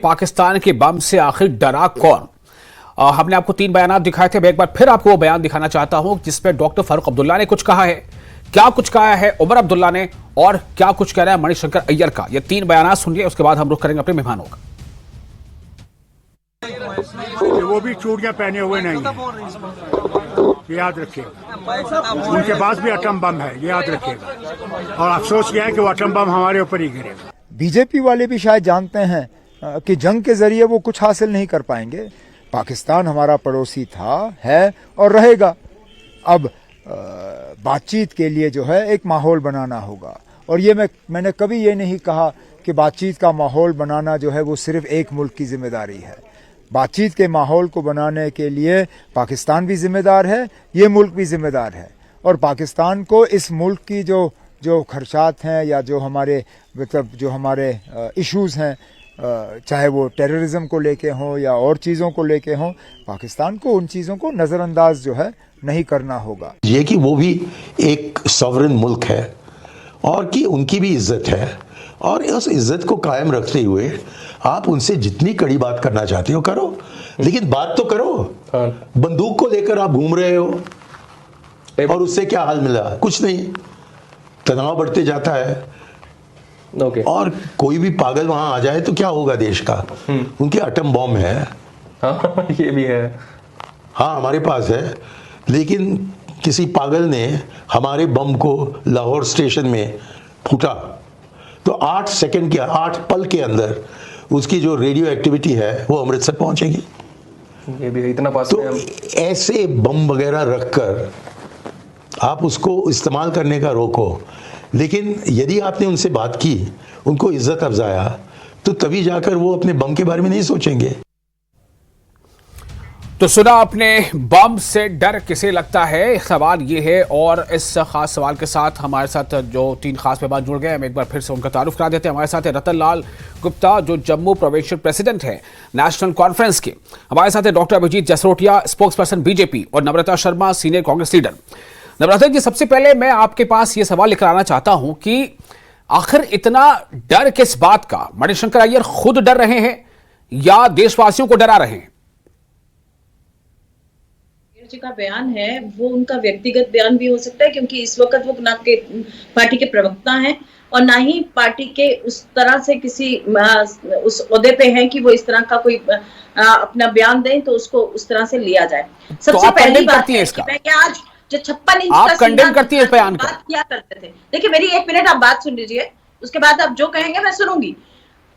पाकिस्तान के बम से आखिर डरा कौन? हमने आपको 3 बयान दिखाए थे। मैं एक बार फिर आपको वो बयान दिखाना चाहता हूं जिसमें डॉक्टर फारूक अब्दुल्ला ने कुछ कहा है, क्या कुछ कहा है उमर अब्दुल्ला ने, और क्या कुछ कह रहा है मणिशंकर अय्यर का। ये 3 बयान सुनिए, उसके बाद हम रुख करेंगे अपने मेहमानों का। वो भी चूड़ियां पहने हुए नहीं है, याद रखिएगा। उनके पास भी एटम बम है, याद रखिएगा। और अफसोस यह है कि वो एटम बम हमारे ऊपर ही गिरेगा। बीजेपी वाले भी शायद जानते हैं कि जंग के जरिए वो कुछ हासिल नहीं कर पाएंगे। पाकिस्तान हमारा पड़ोसी था, है और रहेगा। अब बातचीत के लिए जो है एक माहौल बनाना होगा। और ये मैंने कभी ये नहीं कहा कि बातचीत का माहौल बनाना जो है वो सिर्फ एक मुल्क की जिम्मेदारी है। बातचीत के माहौल को बनाने के लिए पाकिस्तान भी जिम्मेदार है, ये मुल्क भी जिम्मेदार है। और पाकिस्तान को इस मुल्क की जो खर्चात हैं या जो हमारे इश्यूज हैं, चाहे वो टेररिज्म को लेके हों या और चीज़ों को लेके हों, पाकिस्तान को उन चीज़ों को नज़रअंदाज जो है नहीं करना होगा। ये कि वो भी एक सॉवरेन मुल्क है और कि उनकी भी इज्जत है, और उस इज्जत को कायम रखते हुए आप उनसे जितनी कड़ी बात करना चाहते हो करो, लेकिन बात तो करो। बंदूक को लेकर आप घूम रहे हो और उससे क्या हाल मिला? कुछ नहीं, तनाव बढ़ते जाता है। और कोई भी पागल वहां आ जाए तो क्या होगा देश का? उनके एटम बॉम्ब है। हाँ, ये भी है। हाँ, हमारे पास है, लेकिन किसी पागल ने हमारे बम को लाहौर स्टेशन में फूटा तो 8 सेकंड के 8 पल के अंदर उसकी जो रेडियो एक्टिविटी है वो अमृतसर पहुंचेगी। ये भी इतना पास तो ऐसे बम वगैरह रखकर आप उसको इस्तेमाल करने का रोको। लेकिन यदि आपने उनसे बात की, उनको इज्जत अफजाया, तो तभी जाकर वो अपने बम के बारे में नहीं सोचेंगे। तो सुना आपने, बम से डर किसे लगता है, सवाल ये है। और इस खास सवाल के साथ हमारे साथ जो 3 खास मेहमान जुड़ गए, हम एक बार फिर से उनका तारुफ करा देते हैं। हमारे साथ है रतन लाल गुप्ता, जो जम्मू प्रोविंशियल प्रेसिडेंट है नेशनल कॉन्फ्रेंस के। हमारे साथ है doctor Abhijeet Jasrotia, spokesperson BJP, और नम्रता शर्मा, सीनियर कांग्रेस लीडर। नम्रता जी, सबसे पहले मैं आपके पास ये सवाल लेकर आना चाहता हूं कि आखिर इतना डर किस बात का? मणिशंकर अय्यर खुद डर रहे हैं या देशवासियों को डरा रहे हैं? जी का बयान है वो उनका व्यक्तिगत बयान भी हो सकता है, क्योंकि इस वक्त वो ना के पार्टी के प्रवक्ता हैं और ना ही पार्टी के उस तरह से किसी उस ओहदे पे हैं कि वो इस तरह का कोई अपना बयान दें तो उसको उस तरह से लिया जाए। सबसे पहली बात है कि आज जो 56 इंच आप कंडेम करती है इस बयान को? बात किया करते थे। देखिए, मेरी 1 मिनट आप बात सुन लीजिए, उसके बाद आप जो कहेंगे मैं सुनूंगी।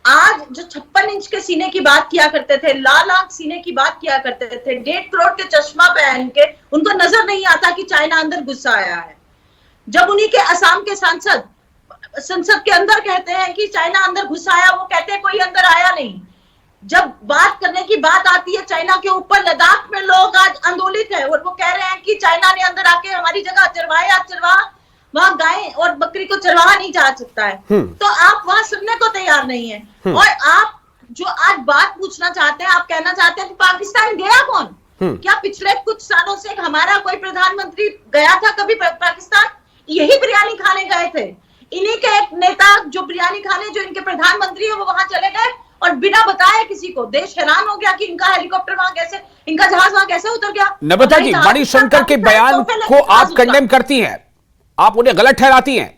आज जो 56 इंच के सीने की बात किया करते थे, लाल आंख सीने की बात किया करते थे, 1.5 करोड़ के चश्मा पहन के, उनको नजर नहीं आता कि चाइना अंदर गुस्सा आया है। जब उन्हीं के असम के संसद के अंदर कहते हैं कि चाइना अंदर घुसा आया, वो कहते हैं कोई अंदर आया नहीं। जब बात करने की बात आती है चाइना के ऊपर, लद्दाख में लोग आज आंदोलित है और वो कह रहे हैं कि चाइना ने अंदर आके हमारी जगह चरवाहा वहां गाय और बकरी को चरवाहा नहीं जा सकता है, तो आप वहां सुनने को तैयार नहीं है। और आप जो आज बात पूछना चाहते हैं, आप कहना चाहते हैं कि पाकिस्तान गया कौन? क्या पिछले कुछ सालों से हमारा कोई प्रधानमंत्री गया था कभी पाकिस्तान? यही बिरयानी खाने गए थे। इन्हीं के एक नेता जो बिरयानी खाने, जो इनके प्रधानमंत्री है, वो वहां चले गए और बिना बताए किसी को। देश हैरान हो गया कि इनका हेलीकॉप्टर वहां कैसे, इनका जहाज वहां कैसे उतर गया। नम्रता जी, मणिशंकर के बयान को आप कंडेम करती हैं, आप उन्हें गलत ठहराती हैं?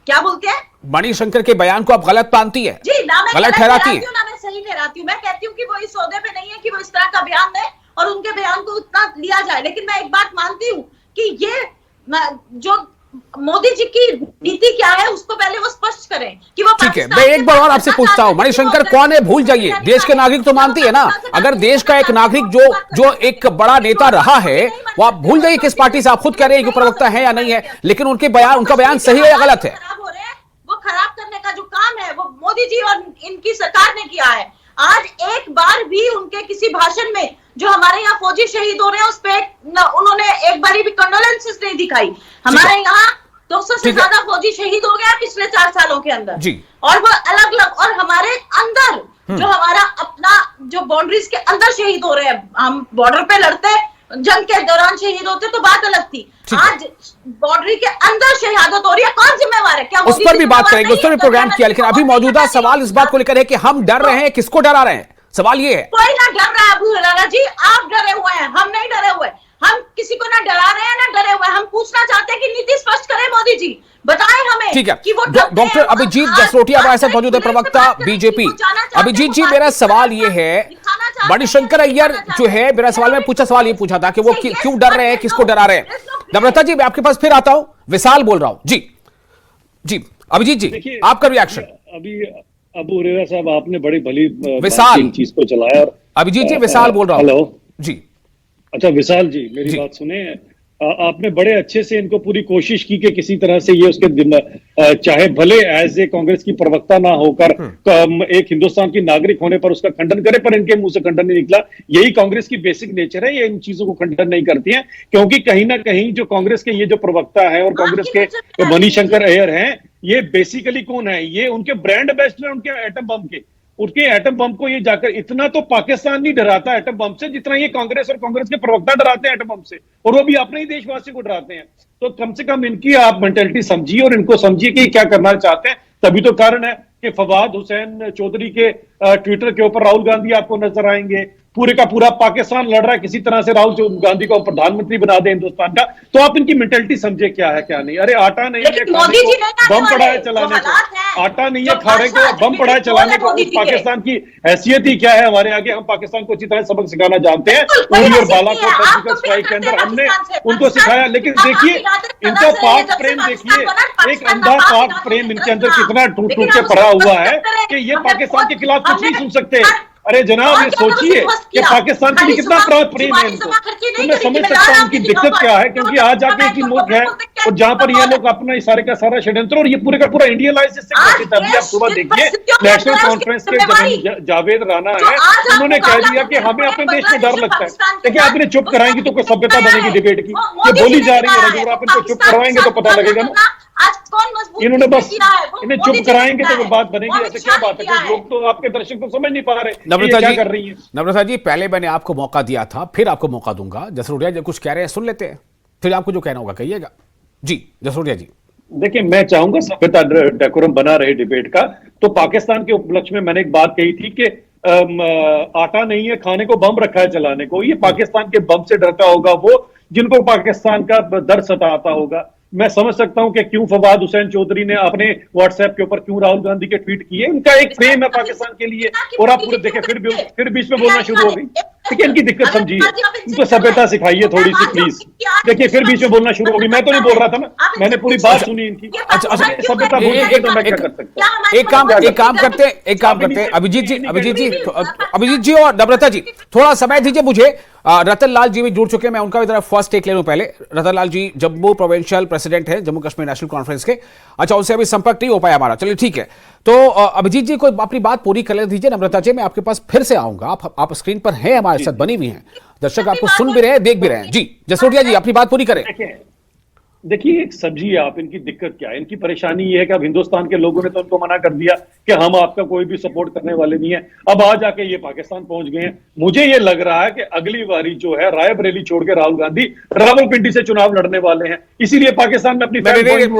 क्या बोलते हैं? मणिशंकर के बयान को आप गलत मानती हैं? जी, ना मैं गलत ठहराती हैं, ना मैं सही ठहराती हूँ। मैं कहती हूँ कि वो इस सौदे पे नहीं है कि वो इस तरह का बयान दे और उनके बयान को उतना लिया जाए। लेकिन मैं एक बात मानती हूँ कि ये जो मोदी जी की नीति क्या है उसको पहले वो स्पष्ट करें कि वो। ठीक है, मैं एक बार और आपसे पूछता हूं, मणिशंकर कौन है भूल जाइए, देश के नागरिक तो मानती है ना। अगर देश का एक नागरिक जो एक बड़ा नेता रहा है, वो आप भूल जाइए किस पार्टी से, आप खुद कह रहे हैं कि प्रवक्ता है या नहीं है, लेकिन उनका बयान सही है या गलत है? वो खराब करने का जो काम है वो मोदी जी और इनकी सरकार ने किया है। आज एक बार भी उनके किसी भाषण में जो हमारे यहाँ फौजी शहीद हो रहे हैं उस पे उन्होंने एक बारी भी कंडोलेंसेस नहीं दिखाई। हमारे यहाँ 200 से ज्यादा फौजी शहीद हो गया पिछले 4 सालों के अंदर जी। और वो अलग अलग, और हमारे अंदर जो हमारा अपना जो बाउंड्रीज के अंदर शहीद हो रहे हैं, हम बॉर्डर पे लड़ते जंग के दौरान शहीद होते तो बात अलग थी। आज बॉर्डर के अंदर शहादत हो रही है, कौन जिम्मेवार है? क्या उस पर भी बात करेंगे, उस पर भी प्रोग्राम किया, लेकिन अभी मौजूदा सवाल इस बात को लेकर है कि हम डर रहे हैं, किसको डरा रहे हैं? सवाल ये है। कोई ना डर रहा है अबू हुरैरा जी, आप डरे हुए हैं, हम नहीं डरे हुए। हम किसी को ना डरा रहे हैं ना डरे हुए। हम पूछना चाहते हैं कि नीति स्पष्ट करें मोदी जी, बताएं हमें। ठीक है, कि वो डॉक्टर अभिजीत जसरोटिया हमारे साथ मौजूद है, प्रवक्ता बीजेपी। अभिजीत जी, मेरा सवाल ये है, मणिशंकर अय्यर जो है, मेरा सवाल मैं पूछा, सवाल ये पूछा था कि वो क्यों डर रहे हैं, किसको डरा रहे हैं? नम्रता जी, मैं आपके पास फिर आता हूं, विशाल बोल रहा हूं। जी जी अभिजीत जी, आपका रिएक्शन। अभी अबू हुरैरा साहब, आपने बड़ी भली विशाल चीज को चलाया। और अभिजीत जी, विशाल बोल रहा हूं। हेलो जी, अच्छा विशाल जी, मेरी बात सुने। आपने बड़े अच्छे से इनको पूरी कोशिश की कि किसी तरह से ये उसके चाहे भले एज ए कांग्रेस की प्रवक्ता ना होकर एक हिंदुस्तान की नागरिक होने पर उसका खंडन करे, पर इनके मुंह से खंडन नहीं निकला। यही कांग्रेस की बेसिक नेचर है, ये इन चीजों को खंडन नहीं करती है, क्योंकि कहीं ना कहीं जो कांग्रेस के ये जो प्रवक्ता है और कांग्रेस के मणिशंकर अय्यर हैं, ये बेसिकली कौन है? ये उनके ब्रांड एम्बेसडर, उनके एटम बम के। उनके एटम बम को ये जाकर, इतना तो पाकिस्तान नहीं डराता एटम बम से जितना ये कांग्रेस और कांग्रेस के प्रवक्ता डराते हैं एटम बम से, और वो भी अपने ही देशवासी को डराते हैं। तो कम से कम इनकी आप मेंटेलिटी समझिए और इनको समझिए कि क्या करना चाहते हैं। तभी तो कारण है कि फवाद हुसैन चौधरी के ट्विटर के ऊपर राहुल गांधी आपको नजर आएंगे। पूरे का पूरा पाकिस्तान लड़ रहा है किसी तरह से राहुल गांधी को प्रधानमंत्री बना दे हिंदुस्तान का। तो आप इनकी मेंटेलिटी समझे क्या है क्या नहीं। अरे आटा नहीं है खाने को, बम पड़ा है चलाने को। आटा नहीं है खाने को, बम पड़ा है चलाने को। पाकिस्तान की हैसियत ही क्या है हमारे आगे? हम पाकिस्तान को अच्छी तरह सबक सिखाना जानते हैं। उरी और बालाकोट सर्जिकल स्ट्राइक के अंदर हमने उनको सिखाया। लेकिन देखिए इनका पाक प्रेम, देखिए एक अंधा पाक प्रेम इनके अंदर कितना टूट टूट के पड़ा हुआ है कि ये पाकिस्तान के खिलाफ कुछ नहीं सुन सकते। अरे जनाब, ये सोचिए कि पाकिस्तान के लिए कितना प्रेम है इनको। तो मैं समझ सकता हूँ उनकी दिक्कत क्या है, क्योंकि आज जाके एक ही मुल्क है और जहां पर ये लोग अपना सारे का सारा षड्यंत्र, और ये पूरे का पूरा इंडियलाइज इससे करते थे। आप सुबह देखिए नेशनल कॉन्फ्रेंस के जावेद राना है, उन्होंने कह दिया कि हमें अपने देश में डर लगता है। देखिए आप इन्हें चुप कराएंगे तो कोई सभ्यता बनेगी डिबेट की। ये बोली जा रही है रजूर, आप इनको चुप करवाएंगे तो पता लगेगा ना। इन्होंने बस इन्हें चुप कराएंगे तो बात बनेगी। ऐसे क्या बात है? कुछ लोग तो आपके दर्शक तो समझ नहीं पा रहे क्या कर रही है। नम्रता जी, पहले मैंने आपको मौका दिया था, फिर आपको मौका दूंगा। जसरोटिया जी कुछ कह रहे हैं, सुन लेते हैं, फिर आपको जो कहना होगा कहिएगा। जी जसरोटिया जी। देखिए मैं चाहूंगा सभ्यता डेकोरम बना रहे डिबेट का। तो पाकिस्तान के उपलक्ष्य में मैंने एक बात कही थी कि आटा नहीं है खाने को, बम रखा है चलाने को। ये पाकिस्तान के बम से डरता होगा वो जिनको पाकिस्तान का डर सताता होगा। मैं समझ सकता हूं कि क्यों फवाद हुसैन चौधरी ने अपने व्हाट्सएप के ऊपर क्यों राहुल गांधी के ट्वीट किए। उनका एक प्रेम है पाकिस्तान के लिए। और आप पूरे देखें फिर बीच में बोलना शुरू हो गई। देखिए इनकी दिक्कत समझिए, इनको सभ्यता सिखाइए थोड़ी सी प्लीज। देखिए फिर बीच में बोलना शुरू हो गई। मैं तो नहीं बोल रहा था ना, मैंने पूरी बात सुनी इनकी। अच्छा सभ्यता बोलिए तो मैं क्या कर सकता हूँ। एक काम करते अभिजीत जी और नम्रता जी, थोड़ा समय दीजिए मुझे। रतन लाल जी भी जुड़ चुके हैं, मैं उनका भी जरा फर्स्ट टेक ले लूं पहले। रतन लाल जी जम्मू प्रोविंशियल प्रेसिडेंट है जम्मू कश्मीर नेशनल कॉन्फ्रेंस के। अच्छा, उनसे अभी संपर्क नहीं हो पाया हमारा, चलिए ठीक है। तो अभिजीत जी को अपनी बात पूरी कर दीजिए। नम्रता जी मैं आपके पास फिर से आऊंगा, आप स्क्रीन पर हैं, हमारे साथ बनी हुई हैं, दर्शक आपको सुन भी रहे हैं, देख भी रहे हैं। जी जसरोटिया जी अपनी बात पूरी करें। देखिए एक समझिए आप इनकी दिक्कत क्या है। इनकी परेशानी ये है कि अब हिंदुस्तान के लोगों ने तो उनको मना कर दिया कि हम आपका कोई भी सपोर्ट करने वाले नहीं है। अब आ जाके ये पाकिस्तान पहुंच गए हैं। मुझे ये लग रहा है कि अगली बारी जो है रायबरेली छोड़ के राहुल गांधी रावलपिंडी से चुनाव लड़ने वाले हैं, इसीलिए पाकिस्तान में अपनी बढ़ा रहे हैं।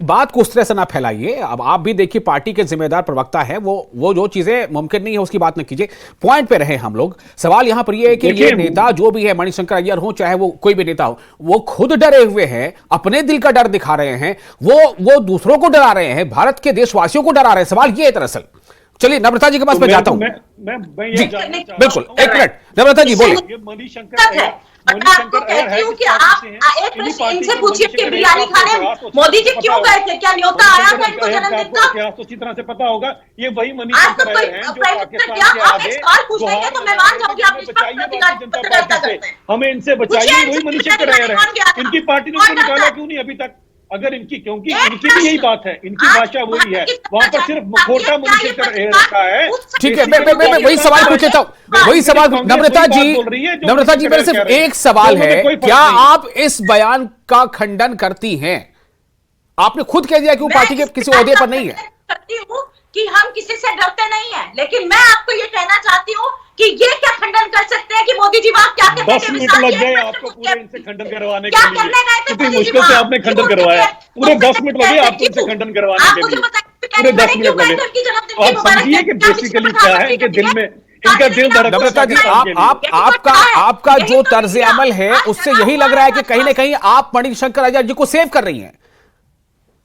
बात को उस तरह से ना फैलाइए। अब आप भी देखिए पार्टी के जिम्मेदार प्रवक्ता है, वो जो चीजें मुमकिन नहीं है उसकी बात न कीजिए, पॉइंट पे रहे हम लोग। सवाल यहां पर यह है कि ये नेता जो भी है, मणिशंकर अय्यर हो चाहे वो कोई भी नेता हो, वो खुद डरे हुए हैं, अपने दिल का डर दिखा रहे हैं, वो दूसरों को डरा रहे हैं, भारत के देशवासियों को डरा रहे हैं। सवाल ये है दरअसल। चलिए नम्रता जी के पास मैं जाता हूं। जी बिल्कुल, एक मिनट नम्रता जी बोलिए। क्योंकि आप एक प्रश्न इनसे पूछिए कि बिरयानी खाने मोदी जी क्यों गए थे? क्या न्योता आया था इनको जन्मदिन का? इतिहास तो अच्छी तरह से पता होगा। ये वही मनीषंकर अय्यर हैं जो पाकिस्तान के आगे हमें इनसे बचाइए, वही मनीषंकर अय्यर है। इनकी पार्टी ने उनको निकाला क्यों नहीं अभी तक? अगर इनकी, क्योंकि इनकी भी यही बात है, इनकी भाषा वही है, वहां पर सिर्फ मुखौटा मनीषंकर अय्यर का है। ठीक है, मैं वही सवाल पूछ लेता हूं, वही सवाल। नम्रता जी मेरे सिर्फ एक सवाल है, क्या आप इस बयान का खंडन करती हैं? आपने खुद कह दिया कि वो पार्टी के किसी ओहदे पर नहीं है। करती हूँ कि हम किसी से डरते नहीं है, लेकिन मैं आपको ये कहना चाहती हूँ कि ये क्या खंडन कर सकते हैं कि मोदी जी 10 मिनट लग गए आपको पूरे इनसे खंडन करवाने के लिए। कितनी मुश्किल से आपने खंडन करवाया, पूरे 10 मिनट लगे आपको इनसे खंडन करवाने के लिए, पूरे 10 मिनट लगे। तो आप समझिए कि बेसिकली क्या है इनके दिल में, इनका दिल धड़कता है। नम्रता जी, आपका जो तर्ज अमल है उससे यही लग रहा है कि कहीं ना कहीं आप मणिशंकर अय्यर जी को सेव कर रही हैं।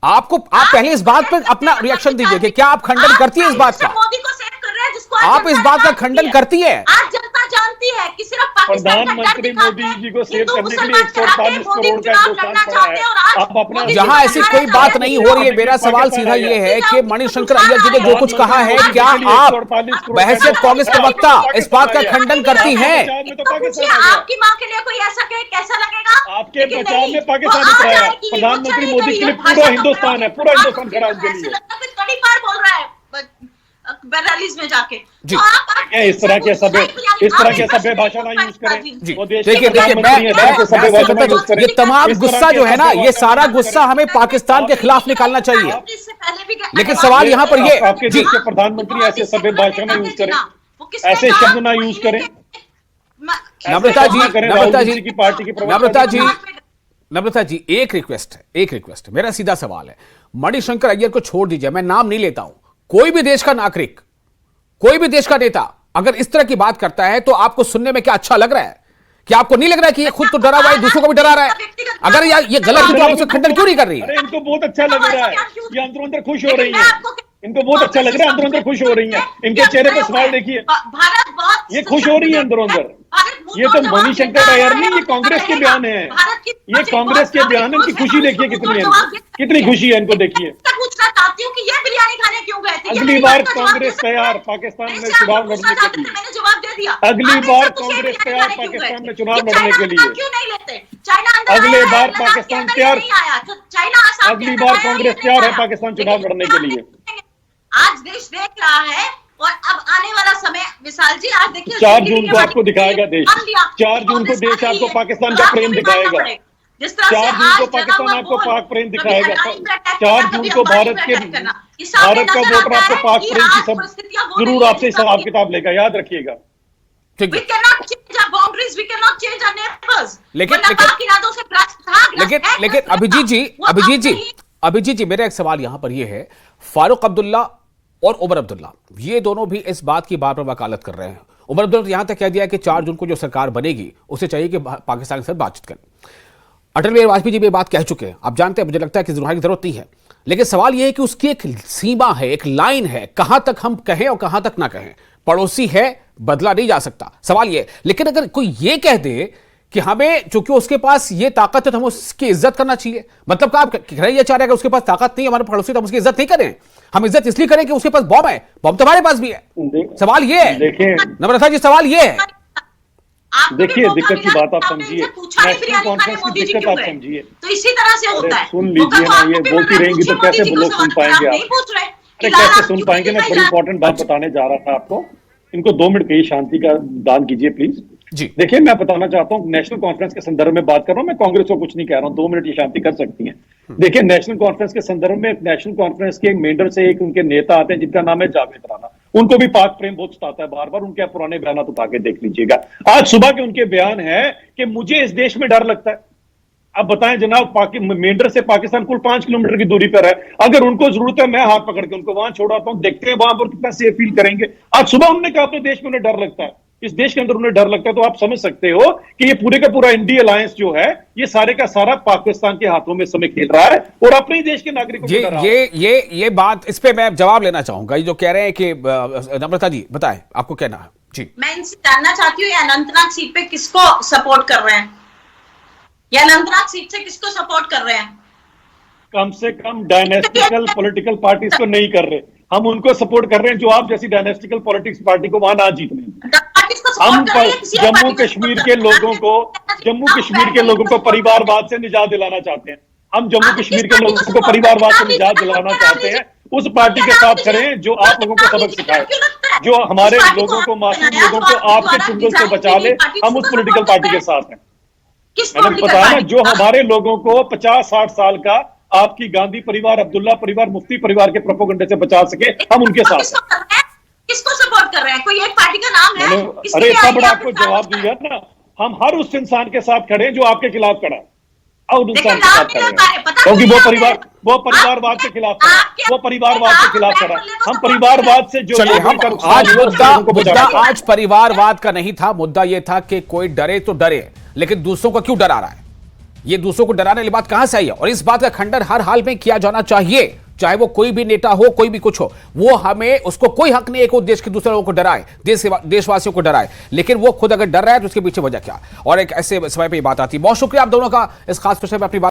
आप पहले इस बात पर अपना रिएक्शन दीजिए कि क्या आप खंडन करती है इस बात का? मोदी को सेव कर रहे हैं जिसको आप इस बात का खंडन करती है? आज जनता जानती है कि सिर्फ पाकिस्तान का डर प्रधानमंत्री दिखाकर मोदी जी को सेव हिंदू करने के लिए मुसलमान 148 मोदी करोड़ का चुनाव हिंदुस्तान लड़ना पड़ा चाहते है। हैं और आज आप अपना जहां ऐसी कोई बात नहीं हो रही है, मेरा सवाल सीधा ये है कि मणिशंकर अय्यर जी ने जो कुछ कहा है, क्या आप बहसियत कांग्रेस प्रवक्ता इस बात का खंडन करती हैं? आपकी माँ के लिए कोई ऐसा कहे कैसा लगेगा? आपके बचाव में पाकिस्तान उतरा है। प्रधानमंत्री मोदी के लिए पूरा हिंदुस्तान है, पूरा हिंदुस्तान खड़ा है उनके लिए। कड़ी बार बोल रहा है रैलीज में जाके। जी। तो इस तरह के सभ्य भाषा ना यूज करें। जी, वो देश देखिए के प्रधानमंत्री हैं, तो सभ्य भाषा ना यूज करें। ये तमाम इस तरह गुस्सा के जो है ना, सभ्य ये भाषा सारा ना यूज गुस्सा करें। हमें पाकिस्तान के खिलाफ निकालना चाहिए। इससे पहले भी लेकिन सवाल यहाँ पर ये, आपके जी, देश के प्रधानमंत्री ऐसे सभ्य भाषा ना यूज करें, ऐसे शब्द ना यूज करें। नम्रता जी, नम्रता जी, की पार्टी की प्रवक्ता नम्रता जी, नम्रता जी, एक रिक्वेस्ट है, मेरा सीधा सवाल है, मणिशंकर अय्यर को छोड़ दीजिए, मैं नाम नहीं लेता हूं, कोई भी देश का नागरिक, कोई भी देश का नेता अगर इस तरह की बात करता है तो आपको सुनने में क्या अच्छा लग रहा है? कि आपको नहीं लग रहा है कि ये खुद तो डरा हुआ है, दूसरों को भी डरा रहा है? अगर ये गलत है तो आप उसका खंडन क्यों नहीं कर रही है? अरे इनको बहुत अच्छा लग रहा है, ये अंदर अंदर खुश हो रही है, इनको बहुत अच्छा लग रहा है, अंदर अंदर खुश हो रही है। इनके चेहरे पर स्माइल देखिए, भारत बहुत ये खुश हो रही है अंदर अंदर। ये तो मणिशंकर अय्यर नहीं, ये कांग्रेस के बयान है, ये कांग्रेस के बयान है। इनकी खुशी देखिए कितनी है, कितनी खुशी है इनको, देखिए। पूछना चाहती हूँ कि ये बिरयानी खाने क्यों गए थे? अगली बार कांग्रेस तैयार पाकिस्तान में चुनाव लड़ने के लिए, मैंने जवाब दे दिया। अगली बार कांग्रेस तैयार पाकिस्तान में चुनाव लड़ने के लिए, क्यों नहीं लेते? चाइना अगले बार पाकिस्तान तैयार, चाइना अगली बार कांग्रेस तैयार है पाकिस्तान चुनाव लड़ने के लिए। आज देश देख रहा है और अब आने वाला समय, विशाल जी आज देखिए 4 जून को आपको दिखाएगा देश, 4 जून को देश आपको पाकिस्तान का प्रेम दिखाएगा, 4 जून को पाकिस्तान आपको पाक प्रेम दिखाएगा, 4 जून को भारत का वोटर आपको पाक प्रेम की सब जरूर आपसे हिसाब किताब लेगा, याद रखिएगा। ठीक We है, cannot change our boundaries, we cannot change our neighbors. लेकिन- वरना पाक इरादों से ग्रस्त था, ग्रस्त है, लेकिन अभिजीत जी, मेरा एक सवाल यहां पर यह है, फारूक अब्दुल्ला और उमर अब्दुल्ला, ये दोनों भी इस बात की बार बार वकालत कर रहे हैं। उमर अब्दुल्ला ने यहां तक कह दिया कि 4 जून को जो सरकार बनेगी उसे चाहिए कि पाकिस्तान के साथ बातचीत करें। अटल बिहारी वाजपेयी जी भी ये बात कह चुके हैं, आप जानते हैं, मुझे लगता है कि जुर्माने की जरूरत नहीं है, लेकिन सवाल यह है कि उसकी एक सीमा है, एक लाइन है, कहां तक हम कहें और कहां तक ना कहें। पड़ोसी है, बदला नहीं जा सकता, सवाल यह। लेकिन अगर कोई ये कह दे कि हमें, चूंकि उसके पास ये ताकत है तो हमें उसकी इज्जत करना चाहिए, मतलब आप कह रहे, ये चाह रहे हैं कि उसके पास ताकत नहीं है, हमारे पड़ोसी, तो हम उसकी इज्जत नहीं करें। हम इज्जत इसलिए करें कि उसके पास बॉम्ब है, बॉम्ब तो हमारे पास भी है। सवाल ये है, देखिए नम्रता जी, सवाल ये है। देखिए दिक्कत की बात आप समझिए, नेशनल कॉन्फ्रेंस की दिक्कत आप समझिए। तो इसी तरह से होता है। सुन लीजिए ना, ये बोलती रहेंगी तो कैसे लोग सुन पाएंगे आप? अरे कैसे सुन पाएंगे? मैं बड़ी इंपॉर्टेंट बात बताने जा रहा था आपको, इनको 2 मिनट कहिए, शांति का दान कीजिए प्लीज। जी, देखिए मैं बताना चाहता हूं, नेशनल कॉन्फ्रेंस के संदर्भ में बात कर रहा हूं, मैं कांग्रेस को कुछ नहीं कह रहा हूं, 2 मिनट ये शांति कर सकती हैं। देखिए नेशनल कॉन्फ्रेंस के संदर्भ में, नेशनल कॉन्फ्रेंस के एक मेंबर से एक उनके नेता आते हैं जिनका नाम है जावेद राणा, उनको भी पाक प्रेम बहुत सताता है बार बार, उनके पुराने बयान उठा के देख लीजिएगा। आज सुबह के उनके बयान है कि मुझे इस देश में डर लगता है। अब बताएं जनाब, मेंढर से पाकिस्तान कुल 5 किलोमीटर की दूरी पर है, अगर उनको जरूरत है मैं हाथ पकड़ के उनको वहां छोड़ाता हूं, देखते हैं वहां पर कितना सेफ फील करेंगे। आज सुबह उन्होंने कहा अपने देश में उन्हें डर लगता है, इस देश के अंदर उन्हें डर लगता है, तो आप समझ सकते हो कि ये पूरे का पूरा इंडिया अलायंस जो है, ये सारे का सारा पाकिस्तान के हाथों में समय खेल रहा है और अपने ही देश के नागरिकों को डरा रहा है। ये बात, इस पे मैं जवाब लेना चाहूंगा। ये जो कह रहे हैं कि नम्रता जी बताएं, आपको कहना है जी। मैं इनसे जानना चाहती हूँ, ये अनंतनाग सीट पे किसको सपोर्ट कर रहे हैं? ये अनंतनाग सीट से किसको सपोर्ट कर रहे हैं? कम से कम डायनेस्टिकल पॉलिटिकल पार्टीज को नहीं कर रहे, हम उनको सपोर्ट कर रहे हैं जो आप जैसी डायनेस्टिकल पॉलिटिक्स पार्टी को वहां ना जीतने। हम जम्मू कश्मीर के लोगों को परिवारवाद से निजात दिलाना चाहते हैं, हम जम्मू कश्मीर के लोगों को परिवारवाद से निजात दिलाना चाहते हैं। उस पार्टी के साथ खड़े जो आप लोगों को सबक सिखाए, जो हमारे लोगों को, मासूम लोगों को आपके चुंगल से बचा ले, हम उस पॉलिटिकल पार्टी के साथ हैं। मैंने बताया ना, जो हमारे लोगों को 50-60 साल का आपकी गांधी परिवार, अब्दुल्ला परिवार, मुफ्ती परिवार के प्रोपोगंडे से बचा सके, हम उनके साथ हैं। किसको सपोर्ट कर रहे हैं? कोई एक पार्टी का नाम है? अरे इतना बड़ा आपको जवाब दिया ना, हम हर उस इंसान के साथ खड़े हैं जो आपके खिलाफ खड़ा है, और उन लेकिन इंसान के आप साथ नहीं खड़े लड़ पा रहे, हैं, पता क्योंकि नहीं वो आप परिवारवाद के खिलाफ खड़ा है, आपके- वो परिवारवाद के खिलाफ आप खड़ा है। बोले वो हम तो परिवारवाद से जो चलिए हम मिलकर आज लोगों को बचाना चाहते हैं। आज परिवारवाद का नहीं था, मुद्दा यह था कि कोई डरे तो डरे, लेकिन दूसरों को क्यों डरा रहा है? ये दूसरों को डराने वाली बात कहां से आई है? और इस बात का खंडन हर हाल में किया जाना चाहिए, चाहे वो कोई भी नेता हो, कोई भी कुछ हो। वो हमें, उसको कोई हक नहीं है कि देश के दूसरे लोगों को डराए, देशवासियों को डराए, लेकिन वो खुद अगर डर रहा है तो उसके पीछे वजह क्या? और एक ऐसे समय पे ये बात आती है। बहुत शुक्रिया आप दोनों का इस खास विषय में अपनी बात